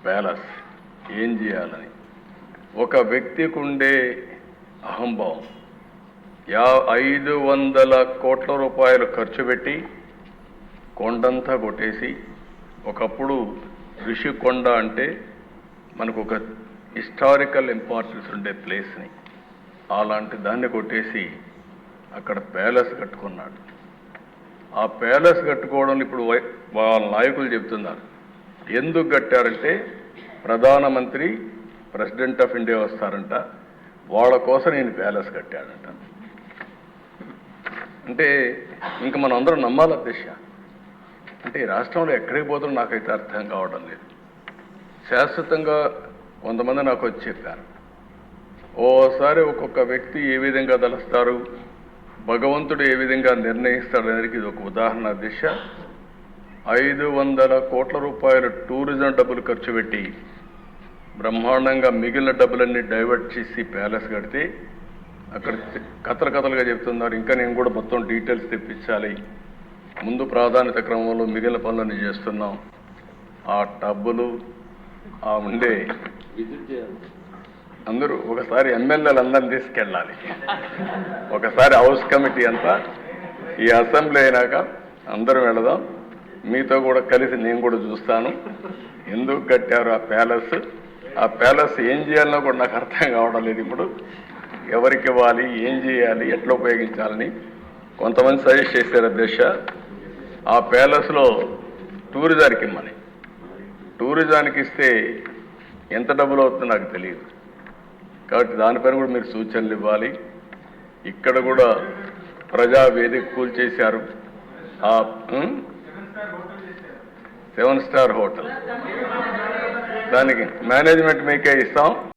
Palace ఏం చేయాలని ఒక వ్యక్తికి ఉండే అహంభావం 500 కోట్ల రూపాయలు ఖర్చు పెట్టి కొండంతా కొట్టేసి, ఒకప్పుడు ఋషికొండ అంటే మనకు ఒక హిస్టారికల్ ఇంపార్టెన్స్ ఉండే ప్లేస్ని అలాంటి దాన్ని కొట్టేసి అక్కడ ప్యాలెస్ కట్టుకున్నాడు. ఆ ప్యాలెస్ కట్టుకోవడం ఇప్పుడు వాళ్ళ నాయకులు చెప్తున్నారు. ఎందుకు కట్టారంటే ప్రధానమంత్రి ప్రెసిడెంట్ ఆఫ్ ఇండియా వస్తారంట, వాళ్ళ కోసం నేను ప్యాలెస్ కట్టాడంట. అంటే ఇంక మనం అందరం నమ్మాల దిశ. అంటే ఈ రాష్ట్రంలో ఎక్కడికి పోతుందో నాకైతే అర్థం కావడం లేదు. శాశ్వతంగా కొంతమంది నాకు వచ్చి చెప్పారు, ఓసారి ఒక్కొక్క వ్యక్తి ఏ విధంగా తలుస్తారు, భగవంతుడు ఏ విధంగా నిర్ణయిస్తాడనేది ఇది ఒక ఉదాహరణ దిశ. 500 కోట్ల రూపాయలు టూరిజం డబ్బులు ఖర్చు పెట్టి బ్రహ్మాండంగా మిగిలిన డబ్బులన్నీ డైవర్ట్ చేసి ప్యాలెస్ కడితే అక్కడ కథలుగా చెప్తున్నారు. ఇంకా నేను కూడా మొత్తం డీటెయిల్స్ తెప్పించాలి, ముందు ప్రాధాన్యత క్రమంలో మిగిలిన పనులన్నీ చేస్తున్నాం. ఆ డబ్బులు ఆ ఉండే అందరూ ఒకసారి ఎమ్మెల్యేలు అందరిని తీసుకెళ్ళాలి, ఒకసారి హౌస్ కమిటీ అంతా ఈ అసెంబ్లీ అయినాక అందరం వెళదాం, మీతో కూడా కలిసి నేను కూడా చూస్తాను ఎందుకు కట్టారు ఆ ప్యాలెస్ ఏం చేయాలన్నా కూడా నాకు అర్థం కావడం లేదు. ఇప్పుడు ఎవరికి ఇవ్వాలి, ఏం చేయాలి, ఎట్లా ఉపయోగించాలని కొంతమంది సజెస్ట్ చేశారు అధ్యక్ష. ఆ ప్యాలెస్లో టూరిజానికి ఇమ్మని, టూరిజానికి ఇస్తే ఎంత డబ్బులు అవుతుందో నాకు తెలియదు, కాబట్టి దానిపైన కూడా మీరు సూచనలు ఇవ్వాలి. ఇక్కడ కూడా ప్రజా వేదిక కూల్చేశారు. ఆ 7 స్టార్ హోటల్ దానికి మేనేజ్మెంట్ మీకే ఇస్తాం.